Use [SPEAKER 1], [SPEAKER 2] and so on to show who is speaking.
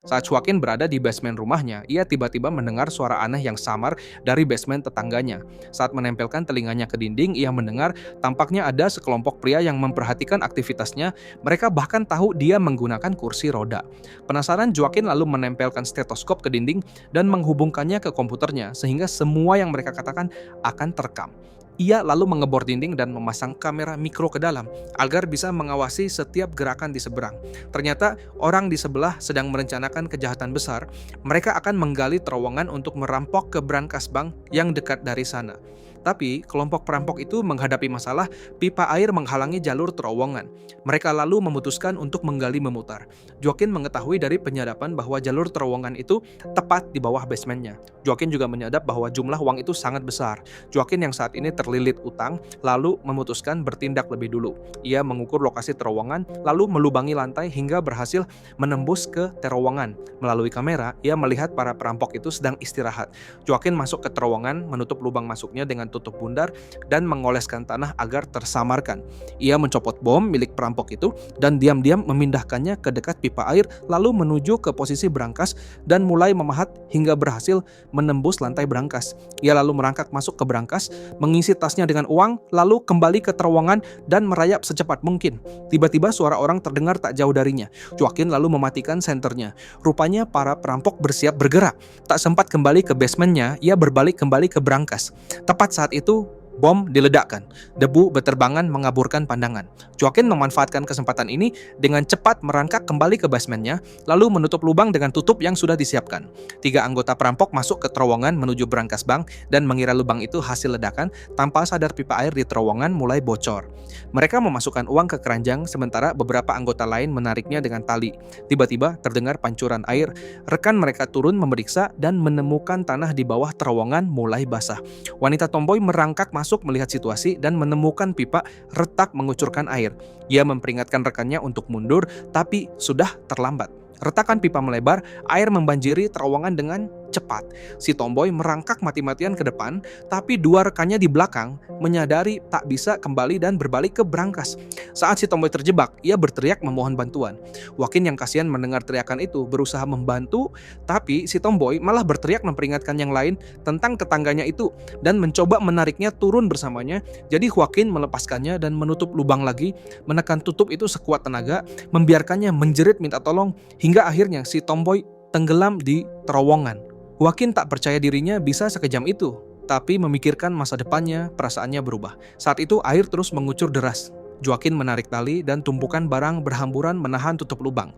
[SPEAKER 1] Saat Joaquin berada di basement rumahnya, ia tiba-tiba mendengar suara aneh yang samar dari basement tetangganya. Saat menempelkan telinganya ke dinding, ia mendengar tampaknya ada sekelompok pria yang memperhatikan aktivitasnya. Mereka bahkan tahu dia menggunakan kursi roda. Penasaran, Joaquin lalu menempelkan stetoskop ke dinding dan menghubungkannya ke komputernya, sehingga semua yang mereka katakan akan terekam. Ia lalu mengebor dinding dan memasang kamera mikro ke dalam agar bisa mengawasi setiap gerakan di seberang. Ternyata orang di sebelah sedang merencanakan kejahatan besar. Mereka akan menggali terowongan untuk merampok ke brankas bank yang dekat dari sana. Tapi kelompok perampok itu menghadapi masalah pipa air menghalangi jalur terowongan. Mereka lalu memutuskan untuk menggali memutar. Joaquin mengetahui dari penyadapan bahwa jalur terowongan itu tepat di bawah basementnya. Joaquin juga menyadap bahwa jumlah uang itu sangat besar. Joaquin yang saat ini terlilit utang lalu memutuskan bertindak lebih dulu. Ia mengukur lokasi terowongan lalu melubangi lantai hingga berhasil menembus ke terowongan. Melalui kamera, ia melihat para perampok itu sedang istirahat. Joaquin masuk ke terowongan, menutup lubang masuknya dengan tutup bundar dan mengoleskan tanah agar tersamarkan. Ia mencopot bom milik perampok itu dan diam-diam memindahkannya ke dekat pipa air lalu menuju ke posisi brankas dan mulai memahat hingga berhasil menembus lantai brankas. Ia lalu merangkak masuk ke brankas, mengisi tasnya dengan uang, lalu kembali ke terowongan dan merayap secepat mungkin. Tiba-tiba suara orang terdengar tak jauh darinya. Joaquin lalu mematikan senternya. Rupanya para perampok bersiap bergerak. Tak sempat kembali ke basementnya, ia berbalik kembali ke brankas. Tepat saat itu, bom diledakkan. Debu beterbangan mengaburkan pandangan. Joaquin memanfaatkan kesempatan ini dengan cepat merangkak kembali ke basementnya, lalu menutup lubang dengan tutup yang sudah disiapkan. 3 anggota perampok masuk ke terowongan menuju brankas bank dan mengira lubang itu hasil ledakan, tanpa sadar pipa air di terowongan mulai bocor. Mereka memasukkan uang ke keranjang, sementara beberapa anggota lain menariknya dengan tali. Tiba-tiba terdengar pancuran air. Rekan mereka turun memeriksa dan menemukan tanah di bawah terowongan mulai basah. Wanita tomboy merangkak masuk melihat situasi dan menemukan pipa retak mengucurkan air. Ia memperingatkan rekannya untuk mundur, tapi sudah terlambat. Retakan pipa melebar, air membanjiri terowongan dengan cepat. Si tomboy merangkak mati-matian ke depan, tapi 2 rekannya di belakang menyadari tak bisa kembali dan berbalik ke brankas. Saat si tomboy terjebak, ia berteriak memohon bantuan. Joaquin yang kasihan mendengar teriakan itu berusaha membantu, tapi si tomboy malah berteriak memperingatkan yang lain tentang tetangganya itu dan mencoba menariknya turun bersamanya. Jadi Joaquin melepaskannya dan menutup lubang lagi, menekan tutup itu sekuat tenaga, membiarkannya menjerit minta tolong hingga akhirnya si tomboy tenggelam di terowongan. Joaquin tak percaya dirinya bisa sekejam itu, tapi memikirkan masa depannya, perasaannya berubah. Saat itu air terus mengucur deras. Joaquin menarik tali dan tumpukan barang berhamburan menahan tutup lubang.